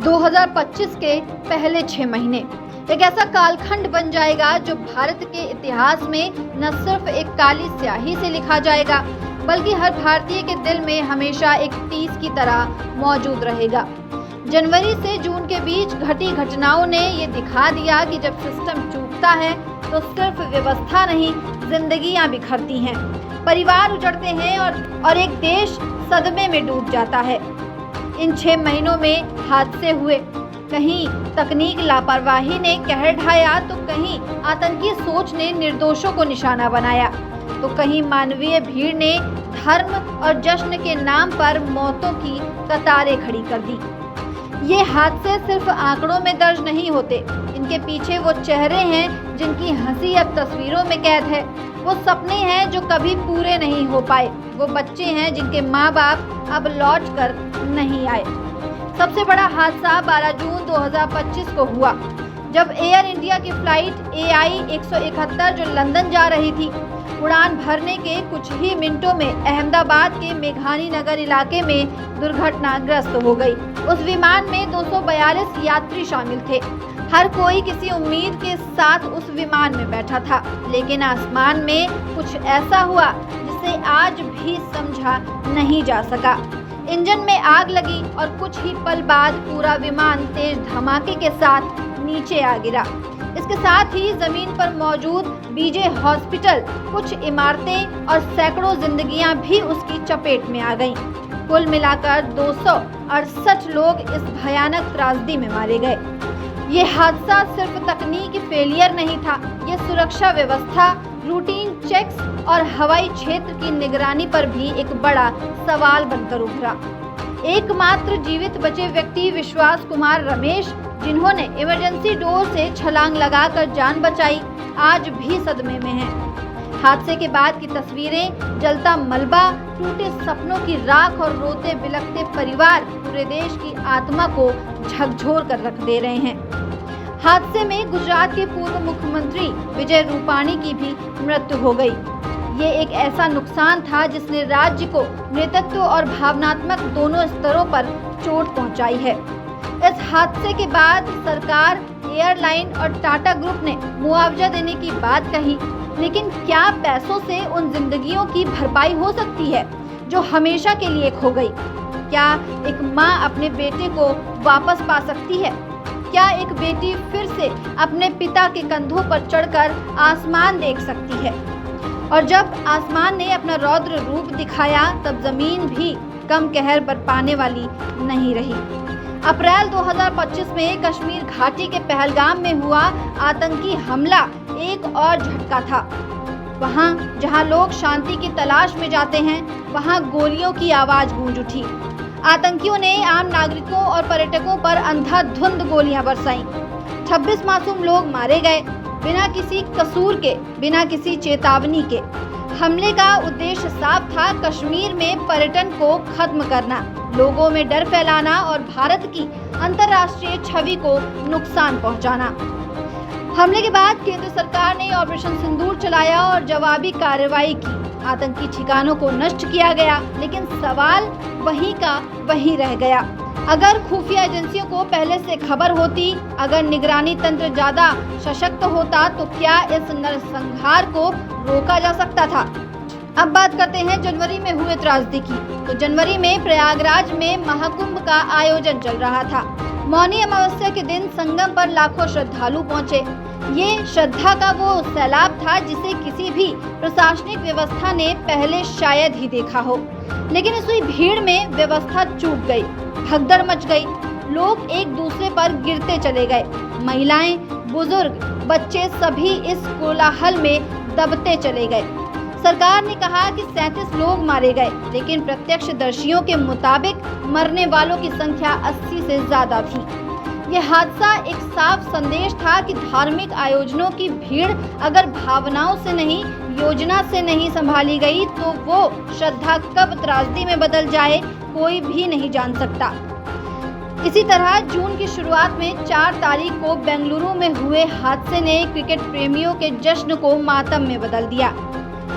2025 के पहले 6 महीने एक ऐसा कालखंड बन जाएगा जो भारत के इतिहास में न सिर्फ एक काली स्याही से लिखा जाएगा, बल्कि हर भारतीय के दिल में हमेशा एक तीस की तरह मौजूद रहेगा। जनवरी से जून के बीच घटी घटनाओं ने ये दिखा दिया कि जब सिस्टम चूकता है तो सिर्फ व्यवस्था नहीं, जिंदगियां बिखरती हैं, परिवार उजड़ते हैं और एक देश सदमे में डूब जाता है। इन 6 महीनों में हादसे हुए, कहीं तकनीक लापरवाही ने कहर ढाया तो कहीं आतंकी सोच ने निर्दोषों को निशाना बनाया, तो कहीं मानवीय भीड़ ने धर्म और जश्न के नाम पर मौतों की कतारें खड़ी कर दी। ये हादसे सिर्फ आंकड़ों में दर्ज नहीं होते, इनके पीछे वो चेहरे हैं जिनकी हंसी अब तस्वीरों में कैद है, वो सपने हैं जो कभी पूरे नहीं हो पाए, वो बच्चे हैं जिनके माँ बाप अब लौट कर नहीं आए। सबसे बड़ा हादसा 12 जून 2025 को हुआ, जब एयर इंडिया की फ्लाइट AI 171 जो लंदन जा रही थी, उड़ान भरने के कुछ ही मिनटों में अहमदाबाद के मेघानी नगर इलाके में दुर्घटनाग्रस्त हो गई। उस विमान में 242 यात्री शामिल थे। हर कोई किसी उम्मीद के साथ उस विमान में बैठा था, लेकिन आसमान में कुछ ऐसा हुआ जिसे आज भी समझा नहीं जा सका। इंजन में आग लगी और कुछ ही पल बाद पूरा विमान तेज धमाके के साथ नीचे आ गिरा। इसके साथ ही जमीन पर मौजूद BJ हॉस्पिटल, कुछ इमारतें और सैकड़ों जिंदगियां भी उसकी चपेट में आ गईं। कुल मिलाकर 268 लोग इस भयानक त्रासदी में मारे गए। ये हादसा सिर्फ तकनीकी फेलियर नहीं था, ये सुरक्षा व्यवस्था, रूटीन चेक्स और हवाई क्षेत्र की निगरानी पर भी एक बड़ा सवाल बनकर उभरा। एकमात्र जीवित बचे व्यक्ति विश्वास कुमार रमेश, जिन्होंने इमरजेंसी डोर से छलांग लगाकर जान बचाई, आज भी सदमे में हैं। हादसे के बाद की तस्वीरें, जलता मलबा, टूटे सपनों की राख और रोते बिलखते परिवार पूरे देश की आत्मा को झकझोर कर रख दे रहे हैं। हादसे में गुजरात के पूर्व मुख्यमंत्री विजय रूपाणी की भी मृत्यु हो गई। ये एक ऐसा नुकसान था जिसने राज्य को नेतृत्व और भावनात्मक दोनों स्तरों पर चोट पहुंचाई है। इस हादसे के बाद सरकार, एयरलाइन और टाटा ग्रुप ने मुआवजा देने की बात कही, लेकिन क्या पैसों से उन जिंदगियों की भरपाई हो सकती है जो हमेशा के लिए खो गई? क्या एक माँ अपने बेटे को वापस पा सकती है? क्या एक बेटी फिर से अपने पिता के कंधों पर चढ़कर आसमान देख सकती है? और जब आसमान ने अपना रौद्र रूप दिखाया, तब जमीन भी कम कहर बरपाने वाली नहीं रही। अप्रैल 2025 में कश्मीर घाटी के पहलगाम में हुआ आतंकी हमला एक और झटका था। वहां जहां लोग शांति की तलाश में जाते हैं, वहां गोलियों की आवाज गूंज उठी। आतंकियों ने आम नागरिकों और पर्यटकों पर अंधाधुंध गोलियां बरसाईं। 26 मासूम लोग मारे गए, बिना किसी कसूर के, बिना किसी चेतावनी के। हमले का उद्देश्य साफ था, कश्मीर में पर्यटन को खत्म करना, लोगों में डर फैलाना और भारत की अंतर्राष्ट्रीय छवि को नुकसान पहुंचाना। हमले के बाद केंद्र सरकार ने ऑपरेशन सिंदूर चलाया और जवाबी कार्रवाई की। आतंकी ठिकानों को नष्ट किया गया, लेकिन सवाल वहीं का वहीं रह गया। अगर खुफिया एजेंसियों को पहले से खबर होती, अगर निगरानी तंत्र ज्यादा सशक्त होता, तो क्या इस नरसंहार को रोका जा सकता था? अब बात करते हैं जनवरी में हुए त्रासदी की। तो जनवरी में प्रयागराज में महाकुंभ का आयोजन चल रहा था। मौनी अमावस्या के दिन संगम पर लाखों श्रद्धालु पहुंचे। ये श्रद्धा का वो सैलाब था जिसे किसी भी प्रशासनिक व्यवस्था ने पहले शायद ही देखा हो। लेकिन इस भीड़ में व्यवस्था चूक गई, भगदड़ मच गई, लोग एक दूसरे पर गिरते चले गए। महिलाएं, बुजुर्ग, बच्चे सभी इस कोलाहल में दबते चले गए। सरकार ने कहा कि 37 लोग मारे गए, लेकिन प्रत्यक्षदर्शियों के मुताबिक मरने वालों की संख्या 80 से ज्यादा थी। यह हादसा एक साफ संदेश था कि धार्मिक आयोजनों की भीड़ अगर भावनाओं से नहीं, योजना से नहीं संभाली गई, तो वो श्रद्धा कब त्रासदी में बदल जाए कोई भी नहीं जान सकता। इसी तरह जून की शुरुआत में 4 तारीख को बेंगलुरु में हुए हादसे ने क्रिकेट प्रेमियों के जश्न को मातम में बदल दिया।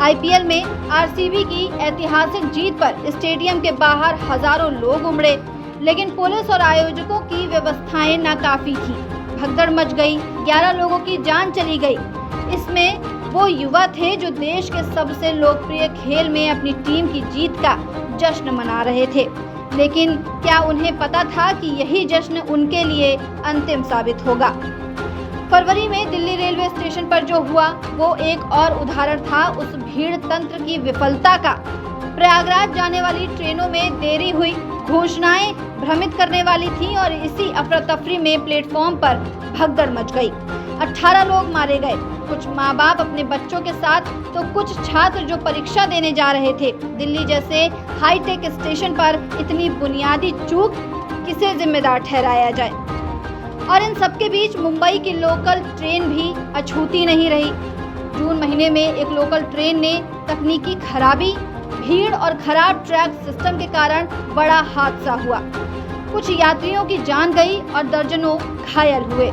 IPL में RCB की ऐतिहासिक जीत पर स्टेडियम के बाहर हजारों लोग उमड़े। लेकिन पुलिस और आयोजकों की व्यवस्थाएं नाकाफी थी। भगदड़ मच गई, 11 लोगों की जान चली गई। इसमें वो युवा थे जो देश के सबसे लोकप्रिय खेल में अपनी टीम की जीत का जश्न मना रहे थे। लेकिन क्या उन्हें पता था कि यही जश्न उनके लिए अंतिम साबित होगा? फरवरी में दिल्ली रेलवे स्टेशन पर जो हुआ वो एक और उदाहरण था उस भीड़ तंत्र की विफलता का। प्रयागराज जाने वाली ट्रेनों में देरी हुई, घोषणाएं भ्रमित करने वाली थीं और इसी अफरा तफरी में प्लेटफॉर्म पर भगदड़ मच गई। 18 लोग मारे गए, कुछ माँ बाप अपने बच्चों के साथ तो कुछ छात्र जो परीक्षा देने जा रहे थे। दिल्ली जैसे हाईटेक स्टेशन पर इतनी बुनियादी चूक किसे जिम्मेदार ठहराया जाए? और इन सबके बीच मुंबई की लोकल ट्रेन भी अछूती नहीं रही। जून महीने में एक लोकल ट्रेन ने तकनीकी खराबी, भीड़ और खराब ट्रैक सिस्टम के कारण बड़ा हादसा हुआ। कुछ यात्रियों की जान गई और दर्जनों घायल हुए।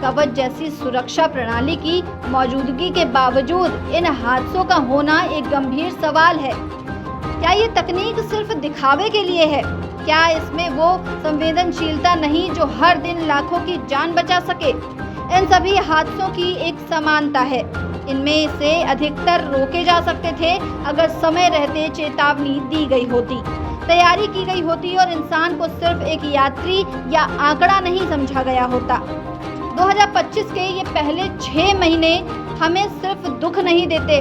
कवच जैसी सुरक्षा प्रणाली की मौजूदगी के बावजूद इन हादसों का होना एक गंभीर सवाल है। क्या ये तकनीक सिर्फ दिखावे के लिए है? क्या इसमें वो संवेदनशीलता नहीं जो हर दिन लाखों की जान बचा सके? इन सभी हादसों की एक समानता है। इनमें से अधिकतर रोके जा सकते थे अगर समय रहते चेतावनी दी गई होती, तैयारी की गई होती और इंसान को सिर्फ एक यात्री या आंकड़ा नहीं समझा गया होता। 2025 के ये पहले 6 महीने हमें सिर्फ दुख नहीं देते,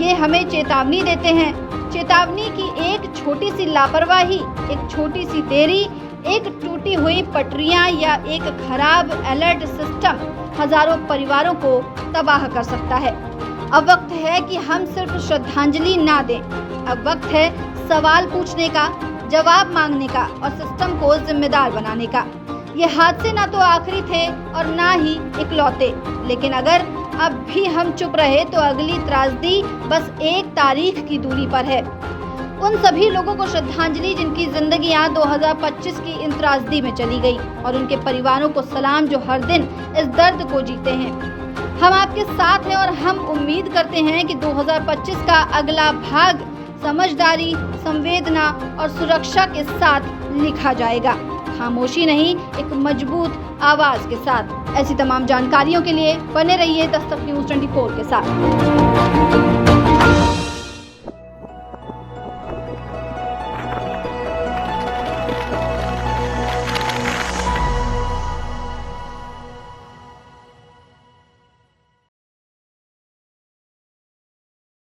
ये हमें चेतावनी देते हैं। चेतावनी की एक छोटी सी लापरवाही, एक छोटी सी देरी, एक टूटी हुई पटरियां या एक खराब अलर्ट सिस्टम हजारों परिवारों को तबाह कर सकता है। अब वक्त है कि हम सिर्फ श्रद्धांजलि ना दें, अब वक्त है सवाल पूछने का, जवाब मांगने का और सिस्टम को जिम्मेदार बनाने का। ये हादसे ना तो आखिरी थे और ना ही इकलौते, लेकिन अगर अब भी हम चुप रहे तो अगली त्रासदी बस एक तारीख की दूरी पर है। उन सभी लोगों को श्रद्धांजलि जिनकी जिंदगियां 2025 की इन त्रासदी में चली गई, और उनके परिवारों को सलाम जो हर दिन इस दर्द को जीते हैं। हम आपके साथ हैं और हम उम्मीद करते हैं कि 2025 का अगला भाग समझदारी, संवेदना और सुरक्षा के साथ लिखा जाएगा। खामोशी नहीं, एक मजबूत आवाज के साथ। ऐसी तमाम जानकारियों के लिए बने रहिए दस्तक न्यूज़ 24 के साथ।